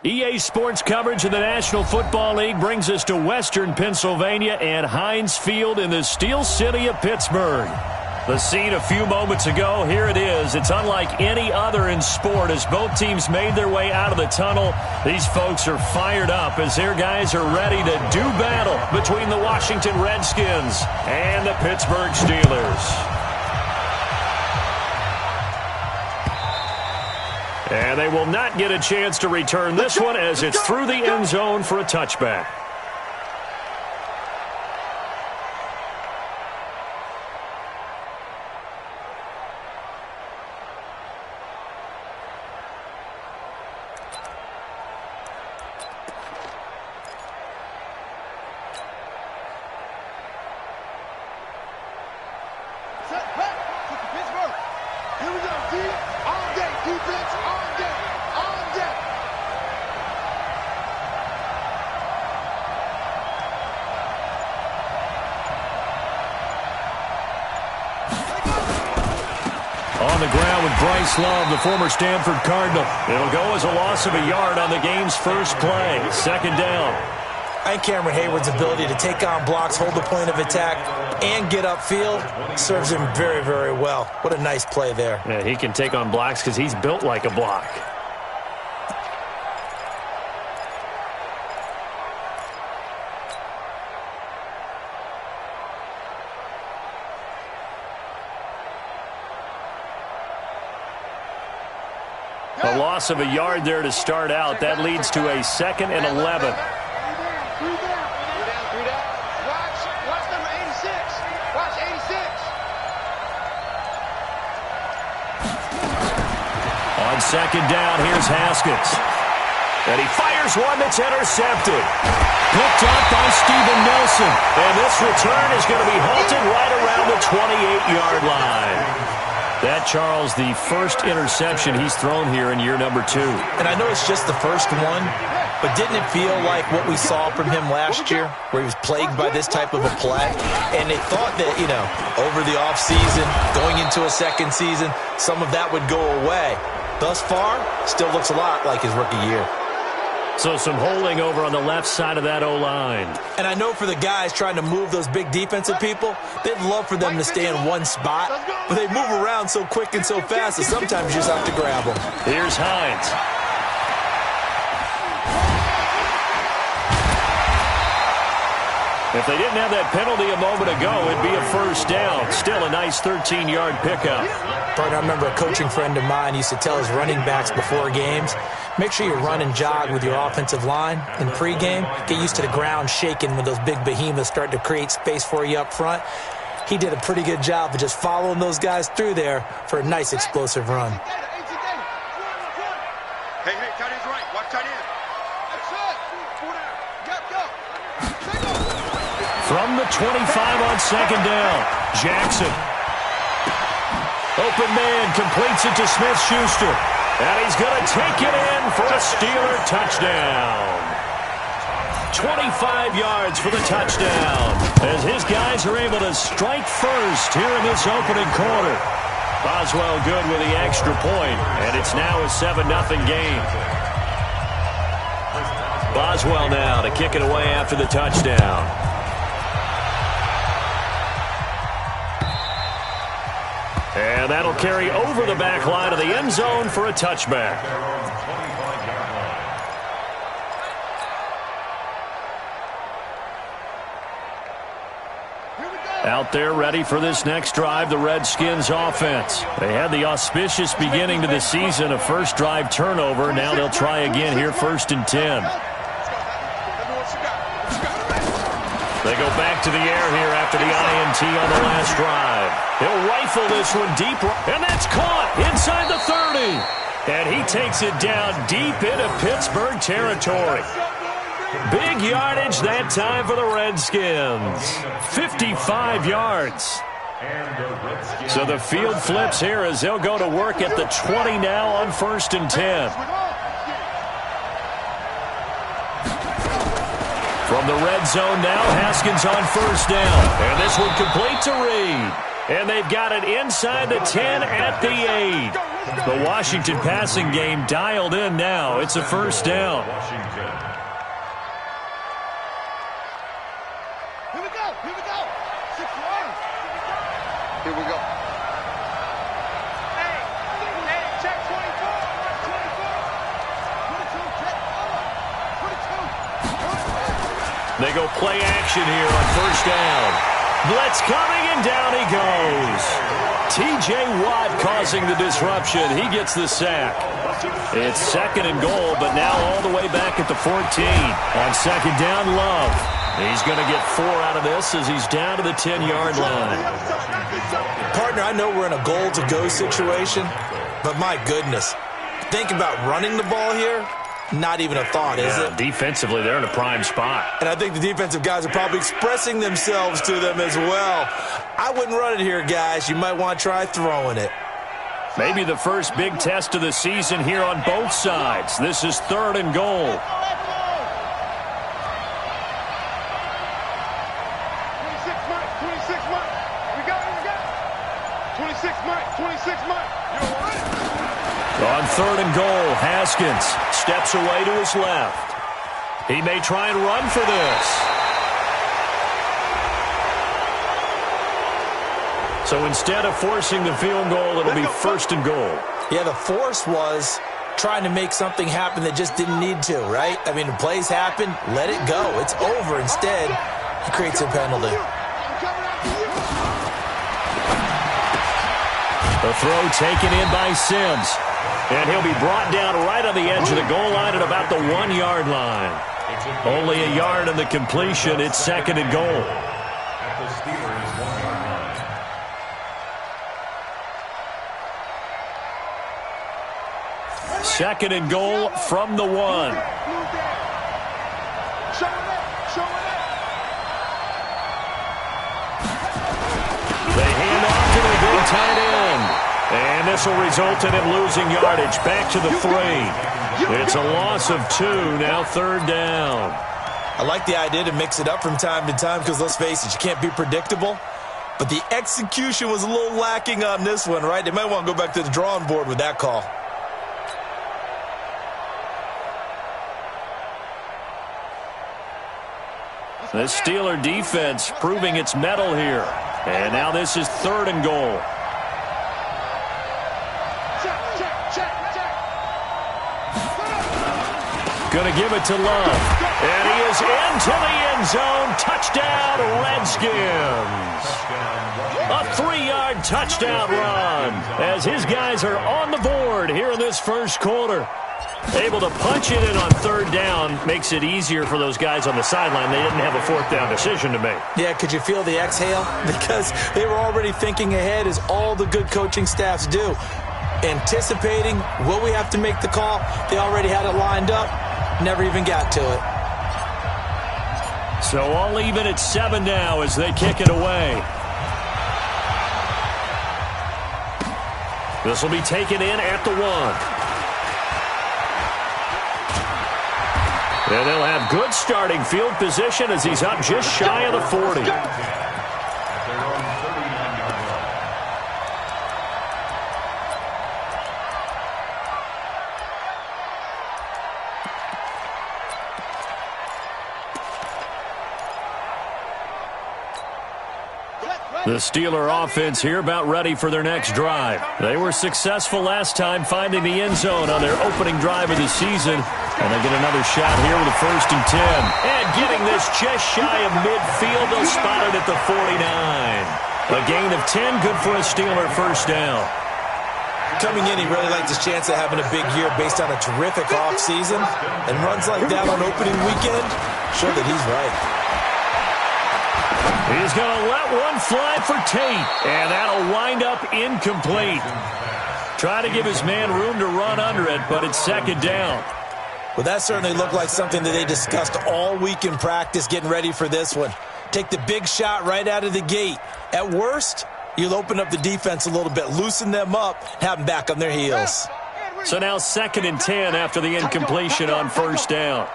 EA Sports coverage of the National Football League brings us to Western Pennsylvania and Heinz Field in the Steel City of Pittsburgh. The scene a few moments ago, here it is. It's unlike any other in sport as both teams made their way out of the tunnel. These folks are fired up as their guys are ready to do battle between the Washington Redskins and the Pittsburgh Steelers. And they will not get a chance to return this one as it's through the end zone for a touchback. On the ground with Bryce Love, the former Stanford Cardinal. It'll go as a loss of a yard on the game's first play. Second down. And Cameron Hayward's ability to take on blocks, hold the point of attack, and get upfield serves him very, very well. What a nice play there. Yeah, he can take on blocks because he's built like a block. A loss of a yard there to start out. That leads to a 2nd and 11. Watch number 86. Watch 86. On second down, here's Haskins. And he fires one that's intercepted. Picked up by Steven Nelson. And this return is going to be halted right around the 28-yard line. That, Charles, the first interception he's thrown here in year number 2. And I know it's just the first one, but didn't it feel like what we saw from him last year, where he was plagued by this type of a play? And they thought that, over the offseason, going into a second season, some of that would go away. Thus far, still looks a lot like his rookie year. So some holding over on the left side of that O-line. And I know for the guys trying to move those big defensive people, they'd love for them to stay in one spot, but they move around so quick and so fast that sometimes you just have to grab them. Here's Hines. If they didn't have that penalty a moment ago, it'd be a first down. Still a nice 13-yard pickup. Partner, I remember a coaching friend of mine used to tell his running backs before games, make sure you run and jog with your offensive line in pregame. Get used to the ground shaking when those big behemoths start to create space for you up front. He did a pretty good job of just following those guys through there for a nice explosive run. Hey, tight end's right. Watch tight end. From the 25 on second down, Jackson. Open man completes it to Smith-Schuster. And he's going to take it in for a Steeler touchdown. 25 yards for the touchdown as his guys are able to strike first here in this opening quarter. Boswell good with the extra point, and it's now a 7-0 game. Boswell now to kick it away after the touchdown. And that'll carry over the back line of the end zone for a touchback. Out there ready for this next drive, the Redskins offense. They had the auspicious beginning to the season, a first drive turnover. Now they'll try again here, 1st and 10. They go back to the air here after the INT on the last drive. He'll rifle this one deep, and that's caught inside the 30. And he takes it down deep into Pittsburgh territory. Big yardage that time for the Redskins. 55 yards. So the field flips here as they'll go to work at the 20 now on 1st and 10. From the red zone now, Haskins on 1st down. And this one complete to Reed. And they've got it inside the 10 at the 8. The Washington passing game dialed in now. It's a first down. Here we go. 6-1. Here we go. Hey, check 24. Watch 24. 22, check. 22. They go play action here on first down. Blitz coming, and down he goes. T.J. Watt causing the disruption. He gets the sack. It's second and goal, but now all the way back at the 14. On second down, Love. He's going to get 4 out of this as he's down to the 10-yard line. Partner, I know we're in a goal-to-go situation, but my goodness, think about running the ball here. Not even a thought, is it? Defensively, they're in a prime spot. And I think the defensive guys are probably expressing themselves to them as well. I wouldn't run it here, guys. You might want to try throwing it. Maybe the first big test of the season here on both sides. This is third and goal. 26 Mike. We got it. 26 Mike. On third and goal, Haskins steps away to his left. He may try and run for this. So instead of forcing the field goal, it'll be first and goal. Yeah, the force was trying to make something happen that just didn't need to, right? I mean, the plays happen, let it go. It's over. Instead, he creates a penalty. The throw taken in by Sims. And he'll be brought down right on the edge of the goal line at about the 1-yard line. Only a yard in the completion. It's second and goal. Second and goal from the 1. They hand off to the big tight end. And this will result in him losing yardage. Back to the 3. It's a loss of 2. Now third down. I like the idea to mix it up from time to time because, let's face it, you can't be predictable. But the execution was a little lacking on this one, right? They might want to go back to the drawing board with that call. The Steeler defense proving its mettle here. And now this is third and goal. Going to give it to Love. And he is into the end zone. Touchdown, Redskins. A 3-yard touchdown run as his guys are on the board here in this first quarter. Able to punch it in on third down makes it easier for those guys on the sideline. They didn't have a fourth down decision to make. Yeah, could you feel the exhale? Because they were already thinking ahead, as all the good coaching staffs do. Anticipating, will we have to make the call? They already had it lined up. Never even got to it. So all even at 7 now as they kick it away. This will be taken in at the 1. And they'll have good starting field position as he's up just shy of the 40. The Steeler offense here about ready for their next drive. They were successful last time finding the end zone on their opening drive of the season. And they get another shot here with a 1st and 10. And getting this just shy of midfield, they'll spot it at the 49. A gain of 10, good for a Steeler first down. Coming in, he really liked his chance of having a big year based on a terrific offseason. And runs like that on opening weekend show that he's right. He's going to let one fly for Tate, and that'll wind up incomplete. Try to give his man room to run under it, but it's second down. Well, that certainly looked like something that they discussed all week in practice getting ready for this one. Take the big shot right out of the gate. At worst, you'll open up the defense a little bit, loosen them up, have them back on their heels. So now 2nd and 10 after the incompletion on first down.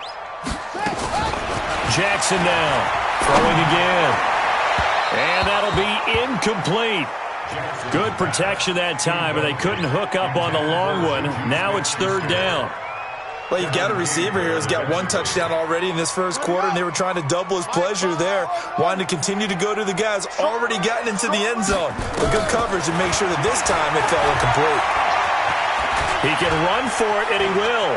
Jackson now throwing again. And that'll be incomplete. Good protection that time, but they couldn't hook up on the long one. Now it's third down. Well, you've got a receiver here who's got one touchdown already in this first quarter, and they were trying to double his pleasure there, wanting to continue to go to the guys already gotten into the end zone. But good coverage to make sure that this time it fell incomplete. He can run for it, and he will.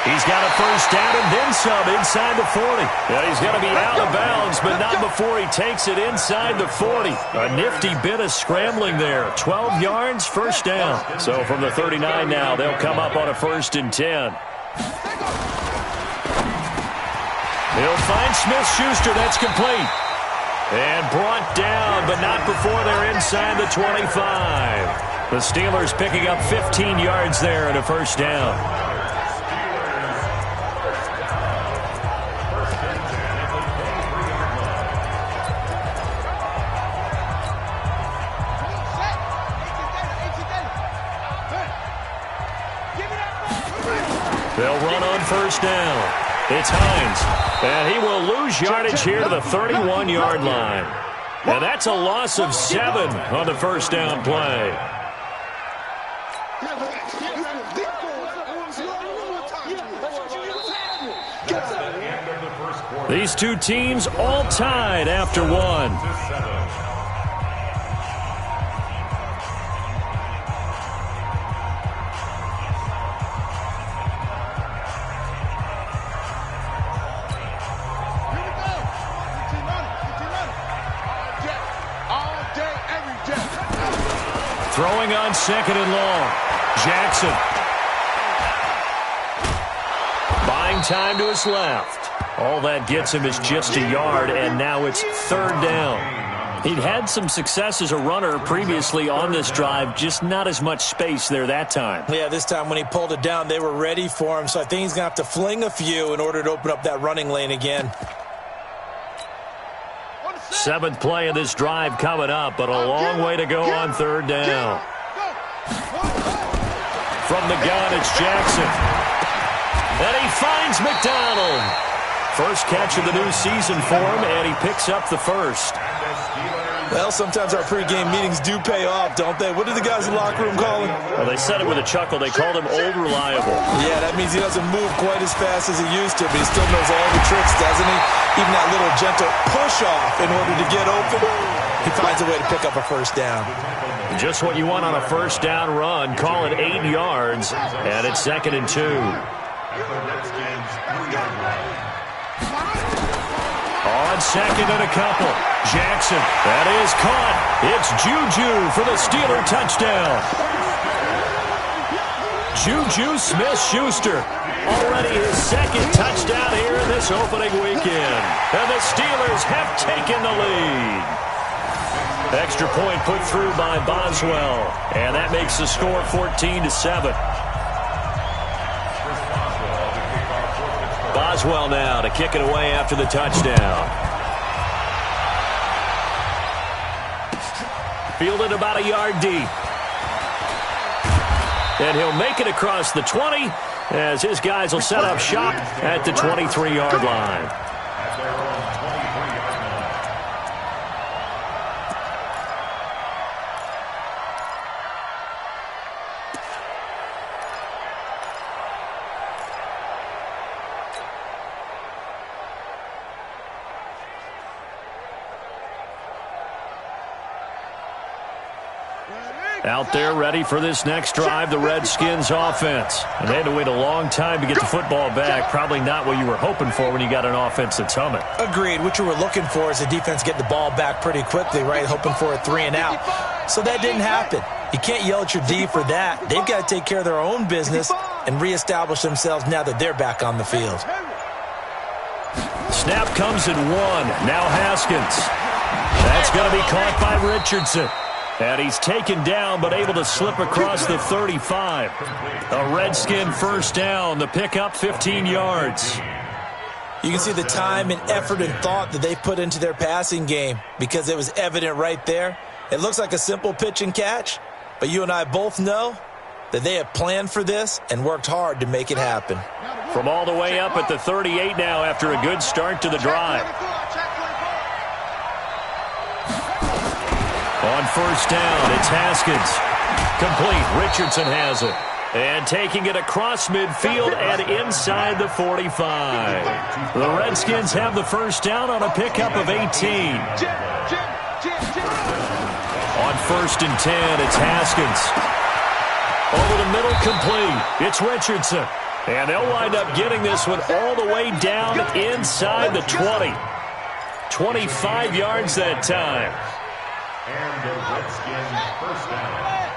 He's got a first down and then some inside the 40. And he's going to be out of bounds, but not before he takes it inside the 40. A nifty bit of scrambling there. 12 yards, first down. So from the 39 now, they'll come up on a 1st and 10. He'll find Smith-Schuster. That's complete. And brought down, but not before they're inside the 25. The Steelers picking up 15 yards there and a first down. They'll run on first down. It's Hines. And he will lose yardage here to the 31-yard line. And that's a loss of 7 on the first down play. These two teams all tied after one. Throwing on 2nd and long. Jackson. Buying time to his left. All that gets him is just a yard, and now it's 3rd down. He'd had some success as a runner previously on this drive, just not as much space there that time. Yeah, this time when he pulled it down, they were ready for him, so I think he's going to have to fling a few in order to open up that running lane again. 7th play of this drive coming up, but a long way to go on 3rd down. From the gun, it's Jackson. And he finds McDonald. First catch of the new season for him, and he picks up the first. Well, sometimes our pregame meetings do pay off, don't they? What did the guys in the locker room call him? Well, they said it with a chuckle. They called him Old Reliable. Yeah, that means he doesn't move quite as fast as he used to, but he still knows all the tricks, doesn't he? Even that little gentle push-off in order to get open. He finds a way to pick up a first down. Just what you want on a first down run. Call it 8 yards, and it's 2nd and 2. On 2nd and a couple. Jackson. That is caught. It's Juju for the Steeler touchdown. Juju Smith-Schuster. Already his 2nd touchdown here in this opening weekend. And the Steelers have taken the lead. Extra point put through by Boswell. And that makes the score 14-7. Boswell now to kick it away after the touchdown. Fielded about a yard deep. And he'll make it across the 20 as his guys will set up shop at the 23-yard line. Out there ready for this next drive, the Redskins offense. And they had to wait a long time to get the football back. Probably not what you were hoping for when you got an offense that's humming. Agreed. What you were looking for is the defense getting the ball back pretty quickly, right? Hoping for a 3 and out. So that didn't happen. You can't yell at your D for that. They've got to take care of their own business and reestablish themselves now that they're back on the field. Snap comes in 1. Now Haskins. That's going to be caught by Richardson. And he's taken down, but able to slip across the 35. A Redskin first down. The pickup, 15 yards. You can see the time and effort and thought that they put into their passing game because it was evident right there. It looks like a simple pitch and catch, but you and I both know that they have planned for this and worked hard to make it happen. From all the way up at the 38 now after a good start to the drive. On first down, it's Haskins. Complete. Richardson has it. And taking it across midfield and inside the 45. The Redskins have the first down on a pickup of 18. On first and 10, it's Haskins. Over the middle, complete. It's Richardson. And they'll wind up getting this one all the way down inside the 20. 25 yards that time. And the Redskins first down.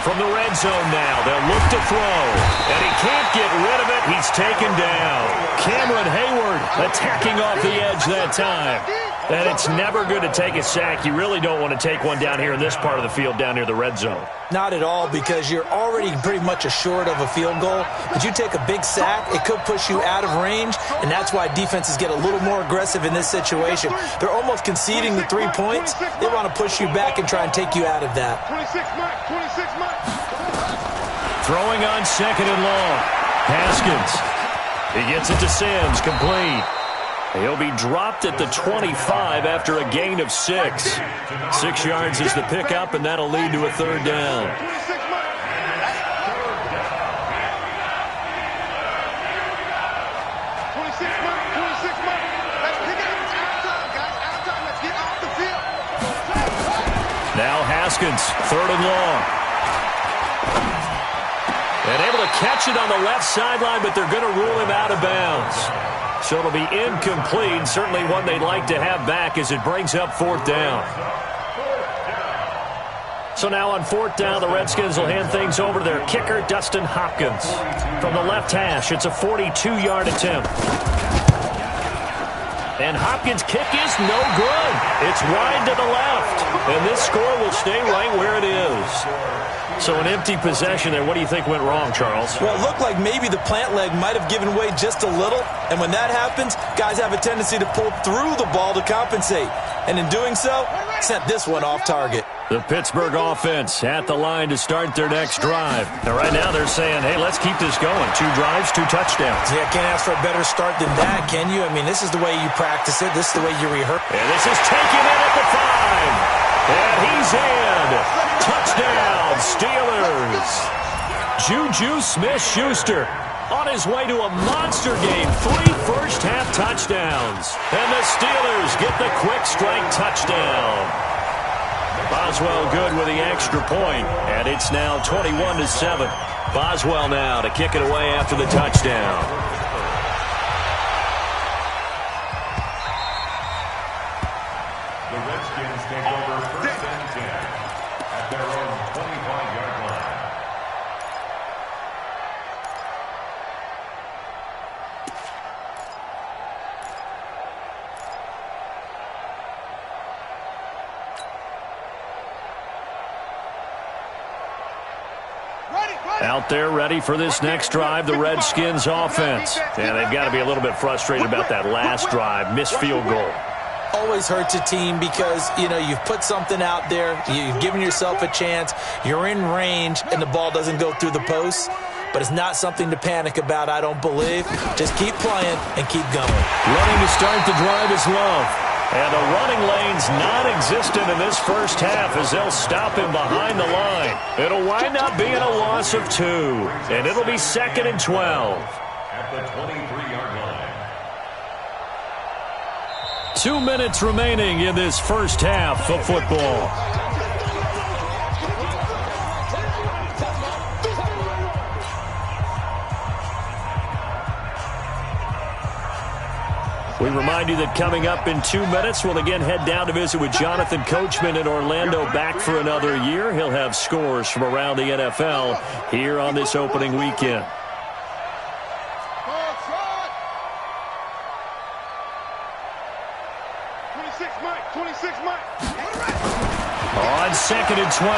From the red zone now, they'll look to throw. And he can't get rid of it. He's taken down. Cameron Hayward attacking off the edge that time. And it's never good to take a sack. You really don't want to take one down here in this part of the field down near the red zone. Not at all, because you're already pretty much assured of a field goal. But you take a big sack, it could push you out of range, and that's why defenses get a little more aggressive in this situation. They're almost conceding the 3 points. They want to push you back and try and take you out of that. 26 Mike. Throwing on second and long. Haskins. He gets it to Sims, complete. He'll be dropped at the 25 after a gain of 6. 6 yards is the pickup, and that'll lead to a third down. Now Haskins, third and long. And able to catch it on the left sideline, but they're going to rule him out of bounds. So it'll be incomplete, certainly one they'd like to have back as it brings up fourth down. So now on fourth down, the Redskins will hand things over to their kicker, Dustin Hopkins. From the left hash, it's a 42-yard attempt. And Hopkins' kick is no good. It's wide to the left. And this score will stay right where it is. So an empty possession there. What do you think went wrong, Charles? Well, it looked like maybe the plant leg might have given way just a little. And when that happens, guys have a tendency to pull through the ball to compensate. And in doing so, sent this one off target. The Pittsburgh offense at the line to start their next drive. Now, right now they're saying, hey, let's keep this going. 2 drives, 2 touchdowns. Yeah, can't ask for a better start than that, can you? I mean, this is the way you practice it. This is the way you rehearse. And this is taken in at the 5. And he's in. Touchdown, Steelers. Juju Smith-Schuster on his way to a monster game. 3 first-half touchdowns. And the Steelers get the quick strike touchdown. Boswell good with the extra point, and it's now 21-7. Boswell now to kick it away after the touchdown. The Redskins take over first and 10 at their own 25-yard line. Out there ready for this next drive, the Redskins offense. And they've got to be a little bit frustrated about that last drive, missed field goal. Always hurts a team because, you know, you've put something out there, you've given yourself a chance, you're in range, and the ball doesn't go through the posts. But it's not something to panic about, I don't believe. Just keep playing and keep going. Running to start the drive is Love. And the running lane's non-existent in this first half as they'll stop him behind the line. It'll wind up being a loss of 2. And it'll be second and 12. At the 23-yard line. 2 minutes remaining in this first half of football. We remind you that coming up in 2 minutes, we'll again head down to visit with Jonathan Coachman in Orlando, back for another year. He'll have scores from around the NFL here on this opening weekend. On second and 12,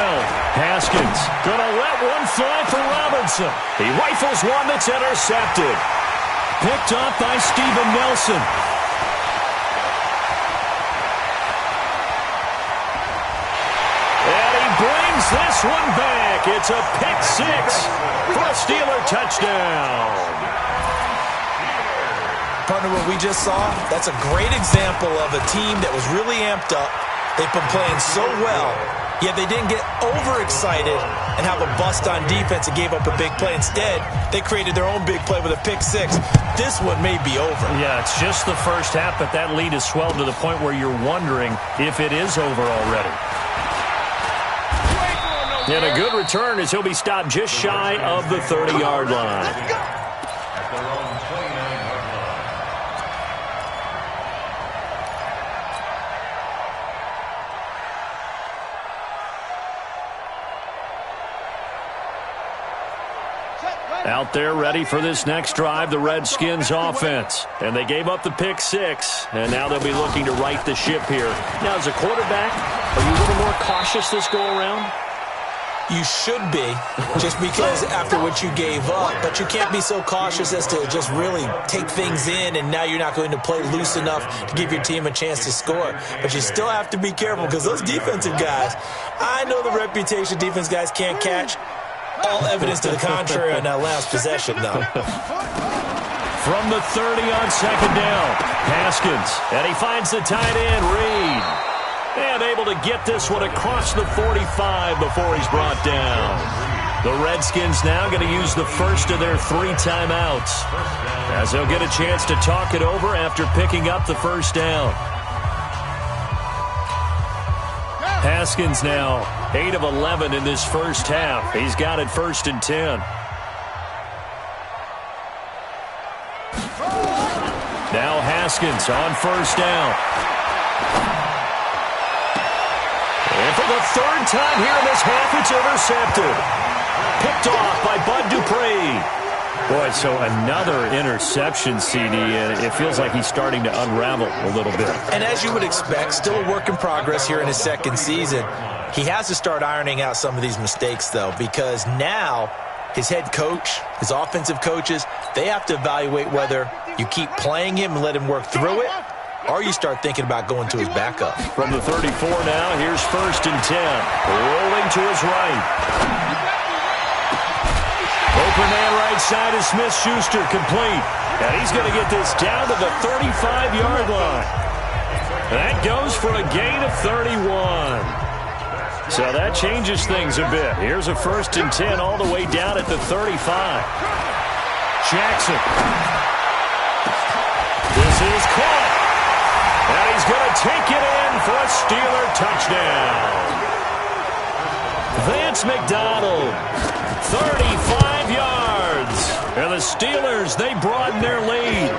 Haskins gonna let one fly for Robinson. He rifles one that's intercepted. Picked up by Steven Nelson. And he brings this one back. back. It's a pick six for a Steeler touchdown. Partner, what we just saw, that's a great example of a team that was really amped up. They've been playing so well, yet they didn't get overexcited and have a bust on defense and gave up a big play. Instead, they created their own big play with a pick six. This one may be over. Yeah, it's just the first half, but that lead has swelled to the point where you're wondering if it is over already. And a good return as he'll be stopped just shy of the 30-yard line. Out there ready for this next drive, the Redskins offense. And they gave up the pick six, and now they'll be looking to right the ship here. Now, as a quarterback, are you a little more cautious this go-around? You should be, just because after what you gave up, but you can't be so cautious as to just really take things in, and now you're not going to play loose enough to give your team a chance to score. But you still have to be careful because those defensive guys, I know the reputation defense guys can't catch. All evidence to the contrary on that last possession, though. From the 30 on second down, Haskins, and he finds the tight end, Reed. And able to get this one across the 45 before he's brought down. The Redskins now going to use the first of their 3 timeouts, as they'll get a chance to talk it over after picking up the first down. Haskins now 8 of 11 in this first half. He's got it 1st and 10. Now Haskins on first down. And for the 3rd time here in this half, it's intercepted. Picked off by Bud Dupree. Boy, so another interception, CD, and it feels like he's starting to unravel a little bit. And as you would expect, still a work in progress here in his 2nd season. He has to start ironing out some of these mistakes, though, because now his head coach, his offensive coaches, they have to evaluate whether you keep playing him and let him work through it, or you start thinking about going to his backup. From the 34 now, here's 1st and 10. Rolling to his right. Open man right side is Smith-Schuster, complete. And he's going to get this down to the 35-yard line. That goes for a gain of 31. So that changes things a bit. Here's a 1st and 10 all the way down at the 35. Jackson. This is caught. And he's going to take it in for a Steeler touchdown. Vance McDonald, 35 yards. And the Steelers, they broaden their lead.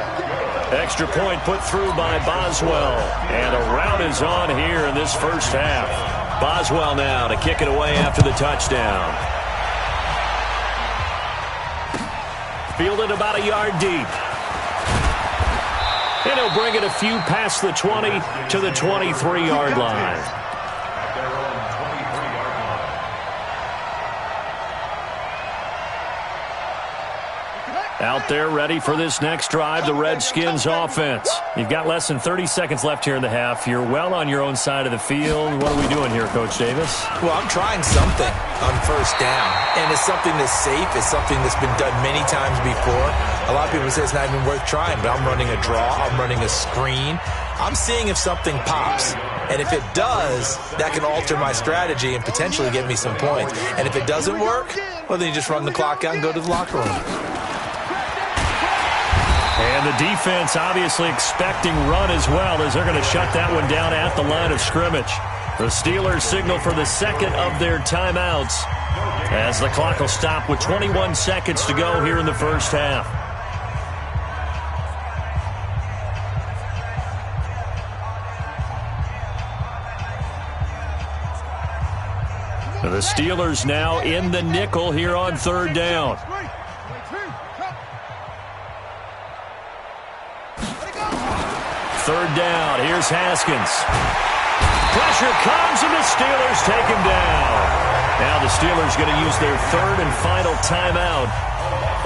Extra point put through by Boswell. And a rout is on here in this first half. Boswell now to kick it away after the touchdown. Fielded about a yard deep. And he'll bring it a few past the 20 to the 23-yard line. Out there ready for this next drive, the Redskins offense. You've got less than 30 seconds left here in the half. You're well on your own side of the field. What are we doing here, Coach Davis? Well, I'm trying something on first down, and it's something that's safe. It's something that's been done many times before. A lot of people say it's not even worth trying, but I'm running a draw. I'm running a screen. I'm seeing if something pops. And if it does, that can alter my strategy and potentially get me some points. And if it doesn't work, well, then you just run the clock out and go to the locker room. And the defense obviously expecting run as well, as they're going to shut that one down at the line of scrimmage. The Steelers signal for the 2nd of their timeouts, as the clock will stop with 21 seconds to go here in the first half. The Steelers now in the nickel here on 3rd down. Third down, here's Haskins. Pressure comes, and the Steelers take him down. Now the Steelers going to use their 3rd and final timeout,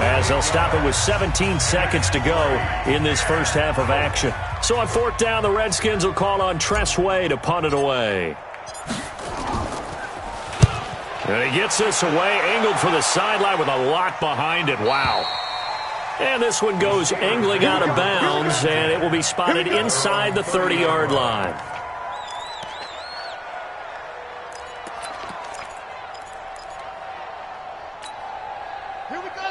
as they'll stop it with 17 seconds to go in this first half of action. So on 4th down, the Redskins will call on Tress Way to punt it away. And he gets this away, angled for the sideline with a lot behind it. Wow. And this one goes angling out of bounds, and it will be spotted inside the 30-yard line.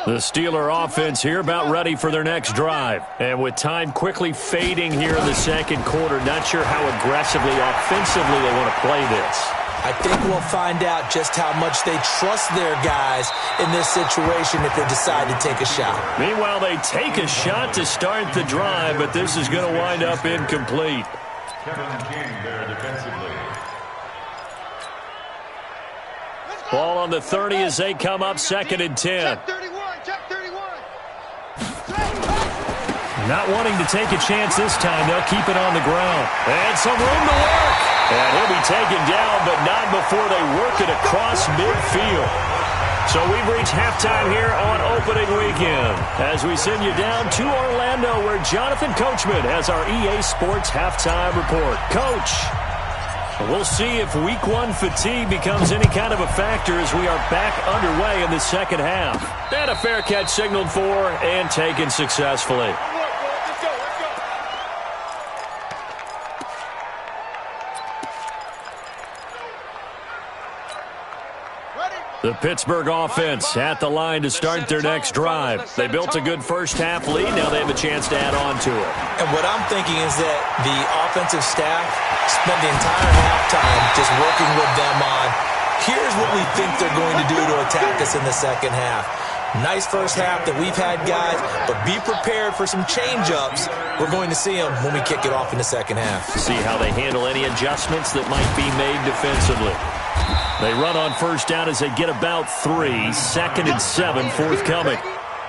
The Steeler offense here about ready for their next drive. And with time quickly fading here in the second quarter, not sure how aggressively, offensively they want to play this. I think we'll find out just how much they trust their guys in this situation if they decide to take a shot. Meanwhile, they take a shot to start the drive, but this is going to wind up incomplete. Ball on the 30 as they come up 2nd and 10. Not wanting to take a chance this time, they'll keep it on the ground. And some room to work. And he'll be taken down, but not before they work it across midfield. So we've reached halftime here on opening weekend as we send you down to Orlando where Jonathan Coachman has our EA Sports halftime report. Coach, we'll see if week 1 fatigue becomes any kind of a factor as we are back underway in the second half. And a fair catch signaled for and taken successfully. The Pittsburgh offense at the line to start their next drive. They built a good first-half lead. Now they have a chance to add on to it. And what I'm thinking is that the offensive staff spent the entire halftime just working with them on, here's what we think they're going to do to attack us in the second half. Nice first half that we've had, guys, but be prepared for some change-ups. We're going to see them when we kick it off in the second half. See how they handle any adjustments that might be made defensively. They run on first down as they get about 3. 2nd and 7 forthcoming.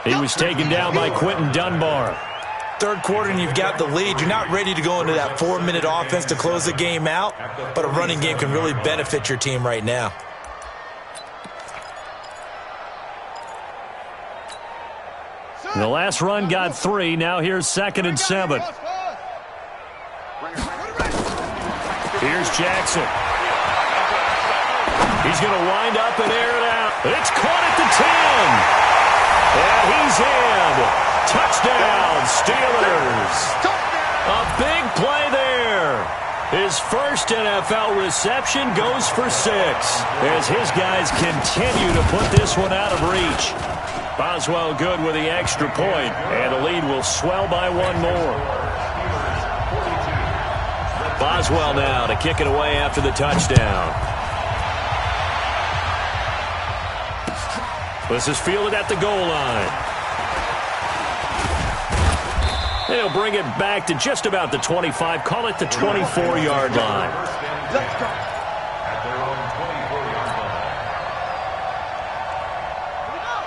He was taken down by Quentin Dunbar. Third quarter and you've got the lead. You're not ready to go into that 4-minute offense to close the game out, but a running game can really benefit your team right now. The last run got 3. Now here's 2nd and 7. Here's Jackson. He's going to wind up and air it out. It's caught at the 10. And he's in. Touchdown, Steelers. A big play there. His first NFL reception goes for 6 as his guys continue to put this one out of reach. Boswell good with the extra point, and the lead will swell by 1 more. Boswell now to kick it away after the touchdown. This is fielded at the goal line. And he'll bring it back to just about the 25. Call it the 24-yard line. Let's go.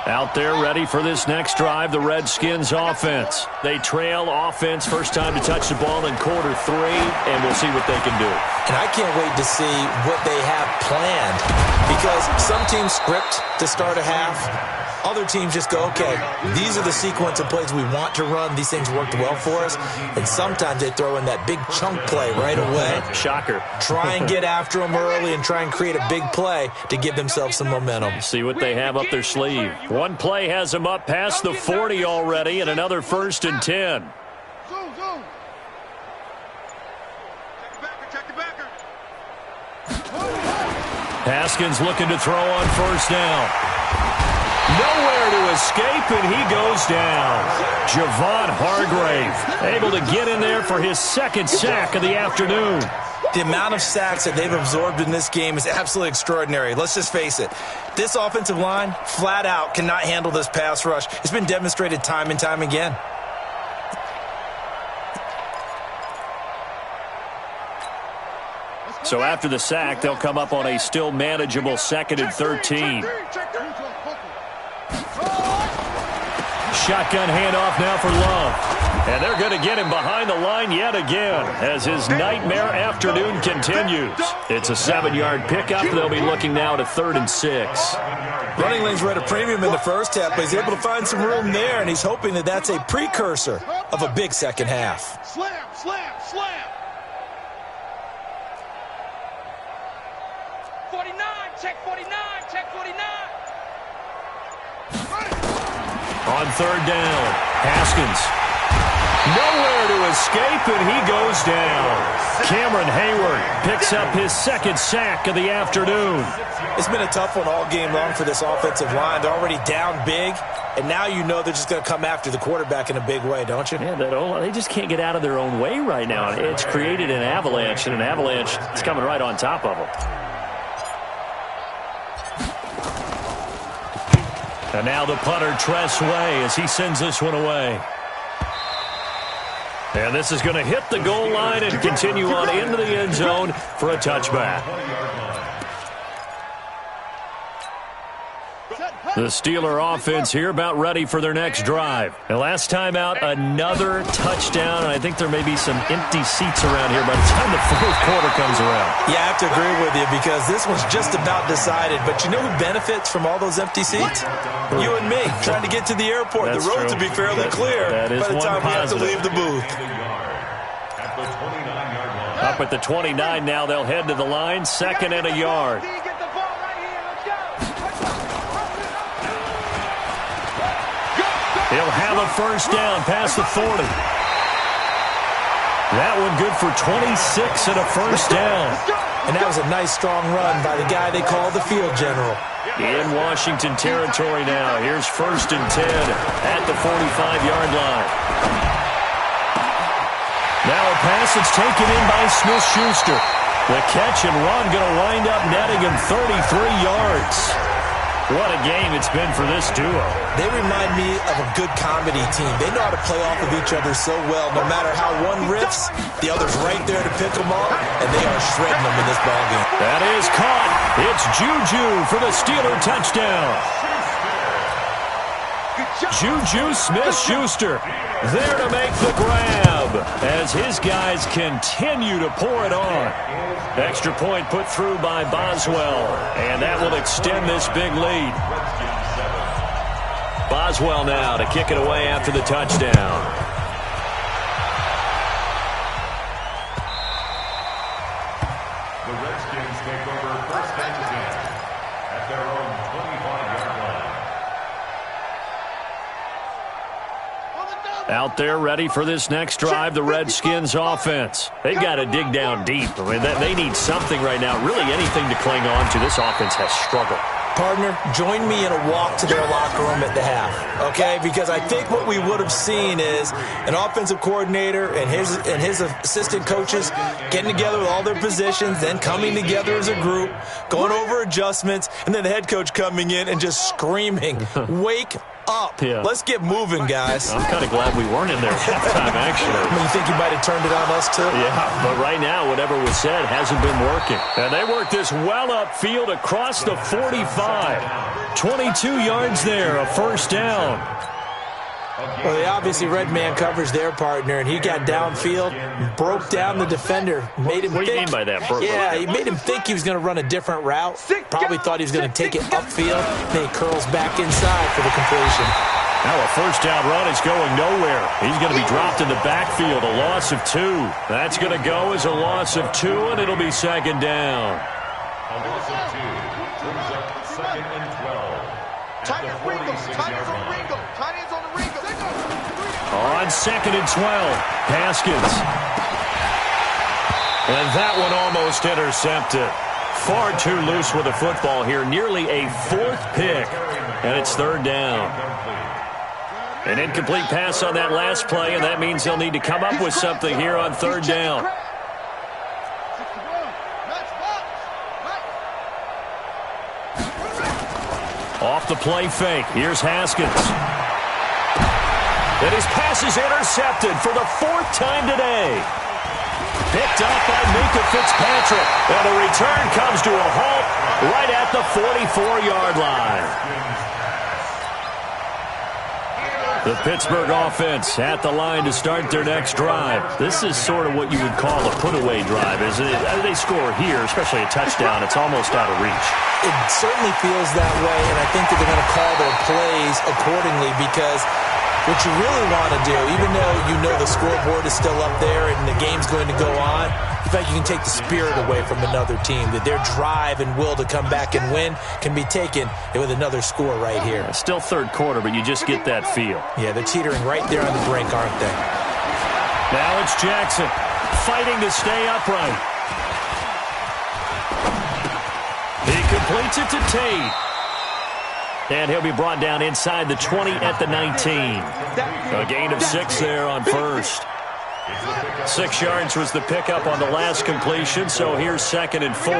Out there ready for this next drive, the Redskins offense. They trail offense first time to touch the ball in quarter 3, and we'll see what they can do. And I can't wait to see what they have planned, because some teams script to start a half. Other teams just go, okay, these are the sequence of plays we want to run. These things worked well for us. And sometimes they throw in that big chunk play right away. Shocker. Try and get after them early and try and create a big play to give themselves some momentum. See what they have up their sleeve. One play has them up past the 40 already, and another 1st and 10. Zoom, zoom. Check the backer. Haskins looking to throw on first down. Nowhere to escape, and he goes down. Javon Hargrave able to get in there for his 2nd sack of the afternoon. The amount of sacks that they've absorbed in this game is absolutely extraordinary. Let's just face it. This offensive line, flat out, cannot handle this pass rush. It's been demonstrated time and time again. So after the sack, they'll come up on a still manageable 2nd and 13. Shotgun handoff now for Love. And they're going to get him behind the line yet again as his nightmare afternoon continues. It's a 7-yard pickup. They'll be looking now to 3rd and 6. Running lanes were at a premium in the first half, but he's able to find some room there, and he's hoping that that's a precursor of a big second half. Slam, slam, slam. 49. Check 49. Check 49. On third down, Haskins. Nowhere to escape, and he goes down. Cameron Hayward picks up his second sack of the afternoon. It's been a tough one all game long for this offensive line. They're already down big, and now you know they're just going to come after the quarterback in a big way, don't you? Yeah, they just can't get out of their own way right now. It's created an avalanche, and an avalanche is coming right on top of them. And now the punter, Tress Way, as he sends this one away. And this is going to hit the goal line and continue on into the end zone for a touchback. The Steeler offense here about ready for their next drive. And last time out, another touchdown. And I think there may be some empty seats around here by the time the fourth quarter comes around. Yeah, I have to agree with you because this one's just about decided. But you know who benefits from all those empty seats? You and me, trying to get to the airport. That's the roads true. will be fairly clear that is by the time we have to positive. leave the booth. Up at the 29 now, they'll head to the line, second and a yard. He'll have a first down past the 40. That one good for 26 and a first down. And that was a nice, strong run by the guy they call the field general. In Washington territory now. Here's first and 10 at the 45-yard line. Now a pass that's taken in by Smith-Schuster. The catch and run going to wind up netting him 33 yards. What a game it's been for this duo. They remind me of a good comedy team. They know how to play off of each other so well. No matter how one riffs, the other's right there to pick them up, and they are shredding them in this ballgame. That is caught. It's Juju for the Steeler touchdown. Juju Smith-Schuster there to make the grab as his guys continue to pour it on. Extra point put through by Boswell, and that will extend this big lead. Boswell now to kick it away after the touchdown. The Redskins take over first and 10 at their own 25-yard line. Out there ready for this next drive, the Redskins offense. They've got to dig down deep. I mean, they need something right now, really anything to cling on to. This offense has struggled. Partner, join me in a walk to their locker room at the half, okay? Because I think what we would have seen is an offensive coordinator and his assistant coaches getting together with all their positions, then coming together as a group, going over adjustments, and then the head coach coming in and just screaming, wake up. Yeah. Let's get moving, guys. I'm kind of glad we weren't in there at halftime, actually. You think you might have turned it on us, too? Yeah, but right now, whatever was said hasn't been working. And they work this well upfield across the 45. 22 yards there, a first down. Well, they obviously red man covers their partner, and he got downfield, broke down the defender, made him What do you think. mean by that? Yeah, he made him think he was going to run a different route. Probably thought he was going to take it upfield. Then he curls back inside for the completion. Now a first down run is going nowhere. He's going to be dropped in the backfield, a loss of 2. That's going to go as a loss of 2, and it'll be second down. A loss of 2 brings up second and 12 at the 46-yard line. On second and 12, Haskins. And that one almost intercepted. Far too loose with the football here. Nearly a 4th pick. And it's third down. An incomplete pass on that last play, and that means he'll need to come up with something here on third down. Off the play fake. Here's Haskins. And his pass is intercepted for the 4th time today. Picked up by Minka Fitzpatrick. And the return comes to a halt right at the 44-yard line. The Pittsburgh offense at the line to start their next drive. This is sort of what you would call a put-away drive, isn't it? They score here, especially a touchdown. It's almost out of reach. It certainly feels that way, and I think that they're going to call their plays accordingly because What you really want to do, even though you know the scoreboard is still up there and the game's going to go on, in fact, you can take the spirit away from another team, that their drive and will to come back and win can be taken with another score right here. Still third quarter, but you just get that feel. Yeah, they're teetering right there on the brink, aren't they? Now it's Jackson fighting to stay upright. He completes it to Tate. And he'll be brought down inside the 20 at the 19. A gain of 6 there on first. 6 yards was the pickup on the last completion, so here's 2nd and 4.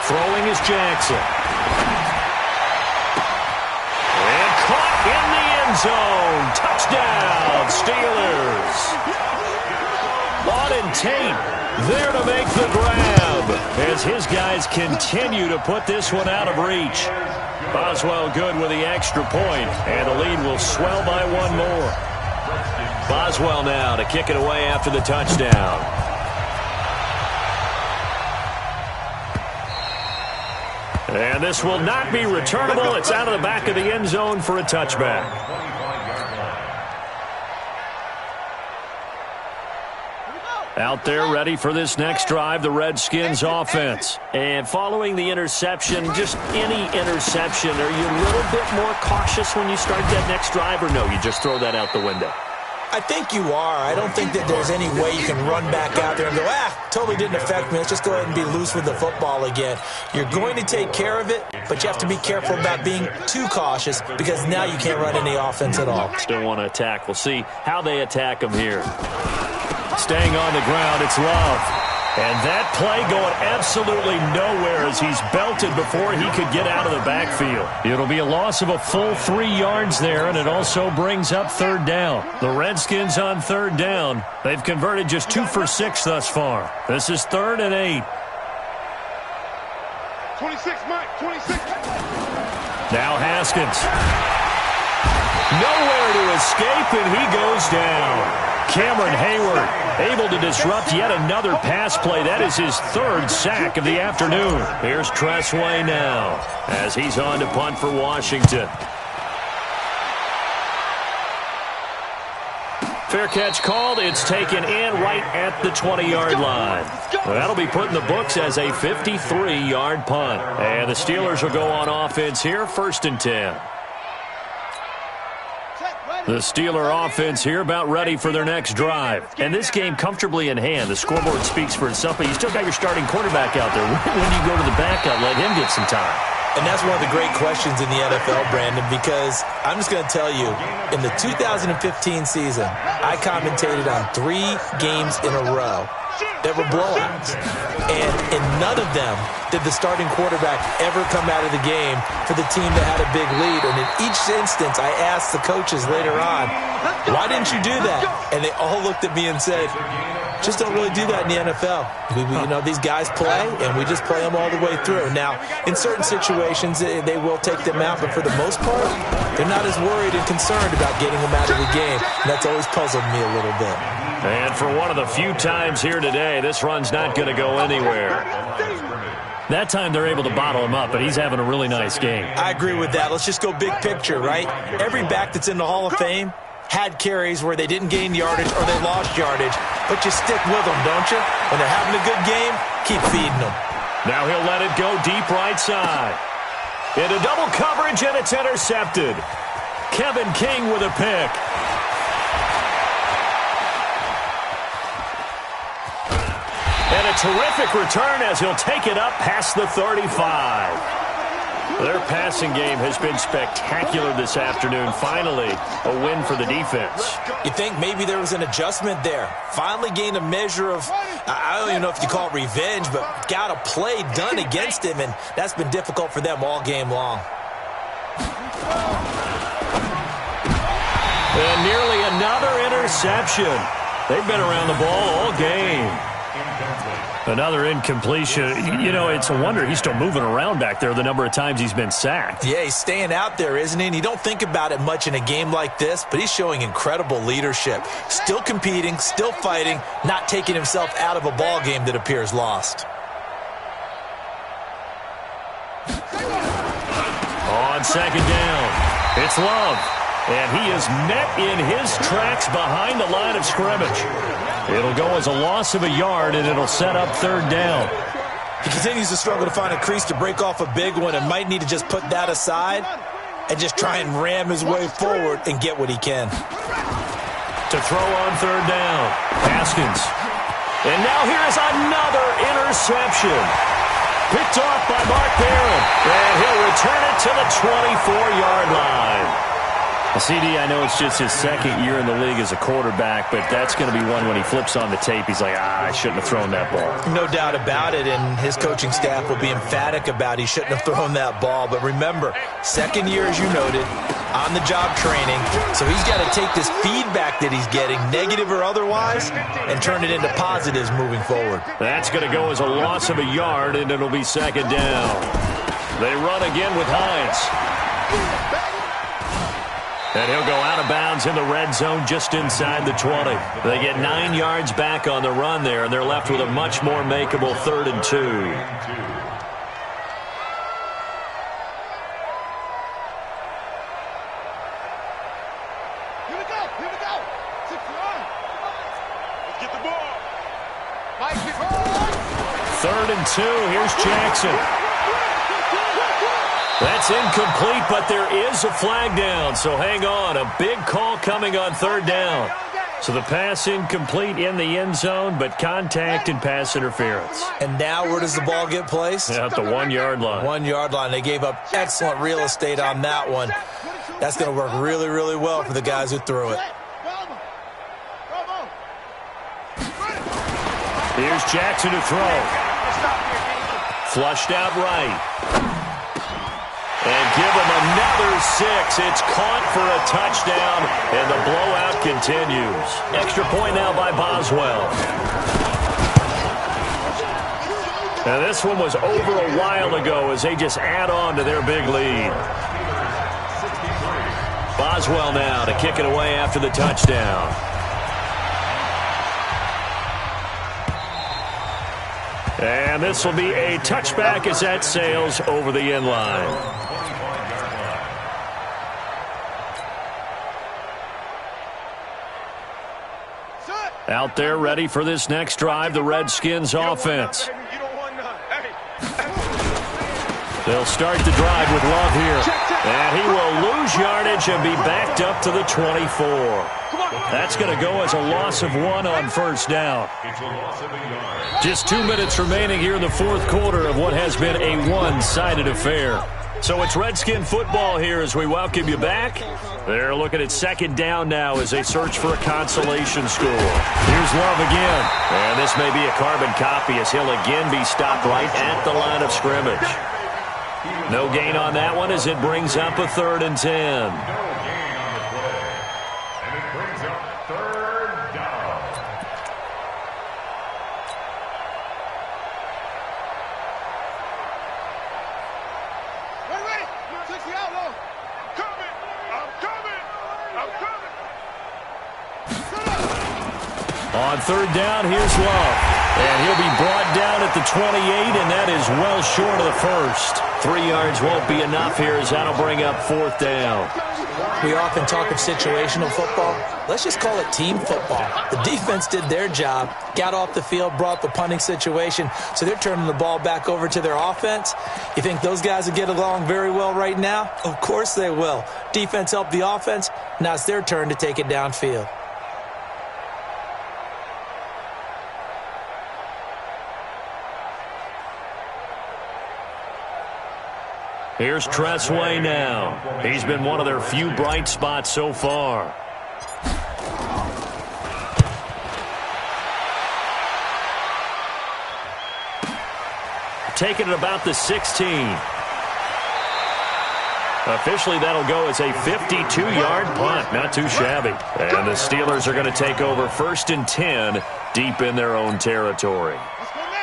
Throwing is Jackson. And caught in the end zone. Touchdown, Steelers. Auden Tate there to make the grab as his guys continue to put this one out of reach. Boswell good with the extra point, and the lead will swell by 1 more. Boswell now to kick it away after the touchdown. And this will not be returnable. It's out of the back of the end zone for a touchback. Out there ready for this next drive, the Redskins offense. And following the interception, just any interception, are you a little bit more cautious when you start that next drive, or no, you just throw that out the window? I think you are. I don't think that there's any way you can run back out there and go, totally didn't affect me. Let's just go ahead and be loose with the football again. You're going to take care of it, but you have to be careful about being too cautious because now you can't run any offense at all. Still want to attack. We'll see how they attack them here. Staying on the ground, it's Love. And that play going absolutely nowhere as he's belted before he could get out of the backfield. It'll be a loss of a full 3 yards there, and it also brings up 3rd down. The Redskins on 3rd down. They've converted just 2 for 6 thus far. This is 3rd and 8. 26, Mike, 26. Now Haskins. Nowhere to escape, and he goes down. Cameron Hayward able to disrupt yet another pass play. That is his 3rd sack of the afternoon. Here's Tressway now as he's on to punt for Washington. Fair catch called. It's taken in right at the 20-yard line. Well, that'll be put in the books as a 53-yard punt. And the Steelers will go on offense here, 1st and 10. The Steeler offense here about ready for their next drive. And this game comfortably in hand. The scoreboard speaks for itself, but you still got your starting quarterback out there. When you go to the backup, let him get some time. And that's one of the great questions in the NFL, Brandon, because I'm just going to tell you, in the 2015 season, I commentated on 3 games in a row that were blowouts. And in none of them did the starting quarterback ever come out of the game for the team that had a big lead. And in each instance, I asked the coaches later on, why didn't you do that? And they all looked at me and said, just don't really do that in the NFL. You know, these guys play, and we just play them all the way through. Now, in certain situations, they will take them out, but for the most part, they're not as worried and concerned about getting them out of the game. And that's always puzzled me a little bit. And for one of the few times here today, this run's not going to go anywhere. That time they're able to bottle him up, but he's having a really nice game. I agree with that. Let's just go big picture, right? Every back that's in the Hall of Fame had carries where they didn't gain yardage or they lost yardage, but you stick with them, don't you? When they're having a good game, keep feeding them. Now he'll let it go deep right side. Into double coverage, and it's intercepted. Kevin King with a pick. And a terrific return as he'll take it up past the 35. Their passing game has been spectacular this afternoon. Finally, a win for the defense. You think maybe there was an adjustment there. Finally gained a measure of, I don't even know if you call it revenge, but got a play done against him, and that's been difficult for them all game long. And nearly another interception. They've been around the ball all game. Another incompletion. You know, it's a wonder he's still moving around back there the number of times he's been sacked. Yeah, he's staying out there, isn't he? And you don't think about it much in a game like this, but he's showing incredible leadership. Still competing, still fighting, not taking himself out of a ball game that appears lost. On 2nd down, it's Love. And he is met in his tracks behind the line of scrimmage. It'll go as a loss of a yard, and it'll set up third down. He continues to struggle to find a crease to break off a big one and might need to just put that aside and just try and ram his way forward and get what he can. To throw on third down, Haskins. And now here's another interception. Picked off by Mark Barron. And he'll return it to the 24-yard line. CD, I know it's just his second year in the league as a quarterback, but that's going to be one when he flips on the tape, he's like, I shouldn't have thrown that ball. No doubt about it, and his coaching staff will be emphatic about he shouldn't have thrown that ball. But remember, second year, as you noted, on-the-job training, so he's got to take this feedback that he's getting, negative or otherwise, and turn it into positives moving forward. That's going to go as a loss of a yard, and it'll be second down. They run again with Hines. And he'll go out of bounds in the red zone just inside the 20. They get 9 yards back on the run there, and they're left with a much more makeable 3rd and 2. Here we go. 6 yards. Let's get the ball. 3rd and 2. Here's Jackson. That's incomplete, but there is a flag down, so hang on. A big call coming on third down. So the pass incomplete in the end zone, but contact and pass interference. And now where does the ball get placed? At the 1-yard line. 1-yard line. They gave up excellent real estate on that one. That's going to work really, really well for the guys who threw it. Here's Jackson to throw. Flushed out right. And give him another 6. It's caught for a touchdown, and the blowout continues. Extra point now by Boswell. Now this one was over a while ago as they just add on to their big lead. Boswell now to kick it away after the touchdown. And this will be a touchback as that sails over the end line. Out there ready for this next drive, the Redskins offense. They'll start the drive with Love here. And he will lose yardage and be backed up to the 24. That's going to go as a loss of 1 on first down. Just 2 minutes remaining here in the fourth quarter of what has been a one-sided affair. So it's Redskin football here as we welcome you back. They're looking at second down now as they search for a consolation score. Here's Love again. And this may be a carbon copy as he'll again be stopped right at the line of scrimmage. No gain on that one as it brings up a 3rd and 10. On third down, here's Love. And he'll be brought down at the 28, and that is well short of the first. 3 yards won't be enough here as that'll bring up 4th down. We often talk of situational football. Let's just call it team football. The defense did their job, got off the field, brought the punting situation, so they're turning the ball back over to their offense. You think those guys will get along very well right now? Of course they will. Defense helped the offense. Now it's their turn to take it downfield. Here's Tressway now. He's been one of their few bright spots so far. Taking it about the 16. Officially, that'll go as a 52-yard punt. Not too shabby. And the Steelers are going to take over 1st and 10 deep in their own territory.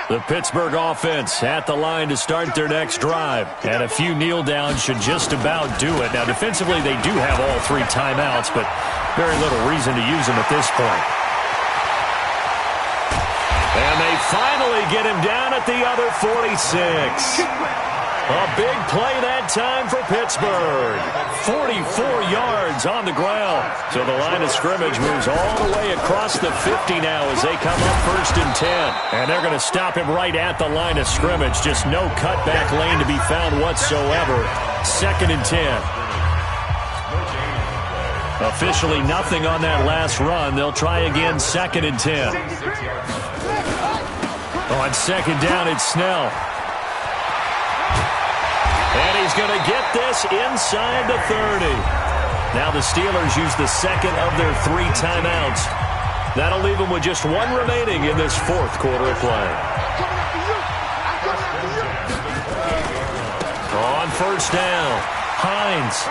The Pittsburgh offense at the line to start their next drive. And a few kneel downs should just about do it. Now, defensively, they do have all 3 timeouts, but very little reason to use them at this point. And they finally get him down at the other 46. A big play that time for Pittsburgh. 44 yards on the ground. So the line of scrimmage moves all the way across the 50 now as they come up 1st and 10. And they're going to stop him right at the line of scrimmage. Just no cutback lane to be found whatsoever. 2nd and 10. Officially nothing on that last run. They'll try again 2nd and 10. On 2nd down, it's Snell. And he's going to get this inside the 30. Now the Steelers use the 2nd of their 3 timeouts. That'll leave them with just 1 remaining in this 4th quarter of play. On 1st down, Hines.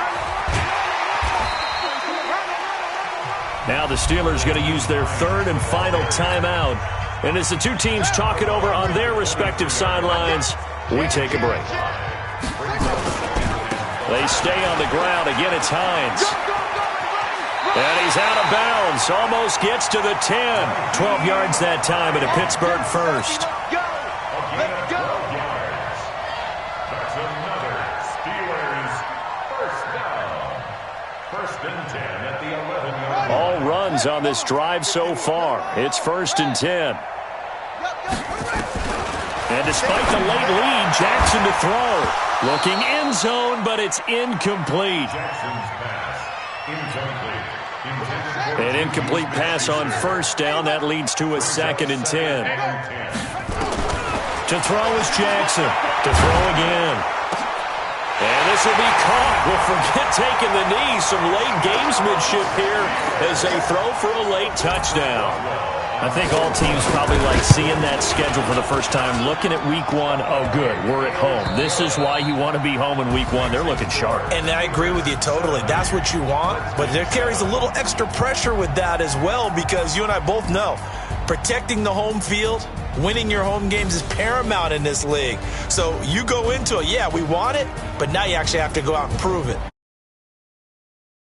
Now the Steelers going to use their 3rd and final timeout. And as the two teams talk it over on their respective sidelines, we take a break. They stay on the ground. Again, it's Hines. And he's out of bounds. Almost gets to the 10. 12 yards that time at a Pittsburgh first. That's another Steelers first down. 1st and 10 at the 11-yard line. All runs on this drive so far. It's 1st and 10. And despite the late lead, Jackson to throw. Looking end zone, but it's incomplete. Jackson's pass incomplete. An incomplete pass on 1st down. That leads to a 2nd and 10. To throw is Jackson. To throw again. And this will be caught. We'll forget taking the knee. Some late gamesmanship here as they throw for a late touchdown. I think all teams probably like seeing that schedule for the first time, looking at week 1. Oh, good, we're at home. This is why you want to be home in week 1. They're looking sharp. And I agree with you totally. That's what you want. But there carries a little extra pressure with that as well, because you and I both know protecting the home field, winning your home games is paramount in this league. So you go into it, yeah, we want it, but now you actually have to go out and prove it.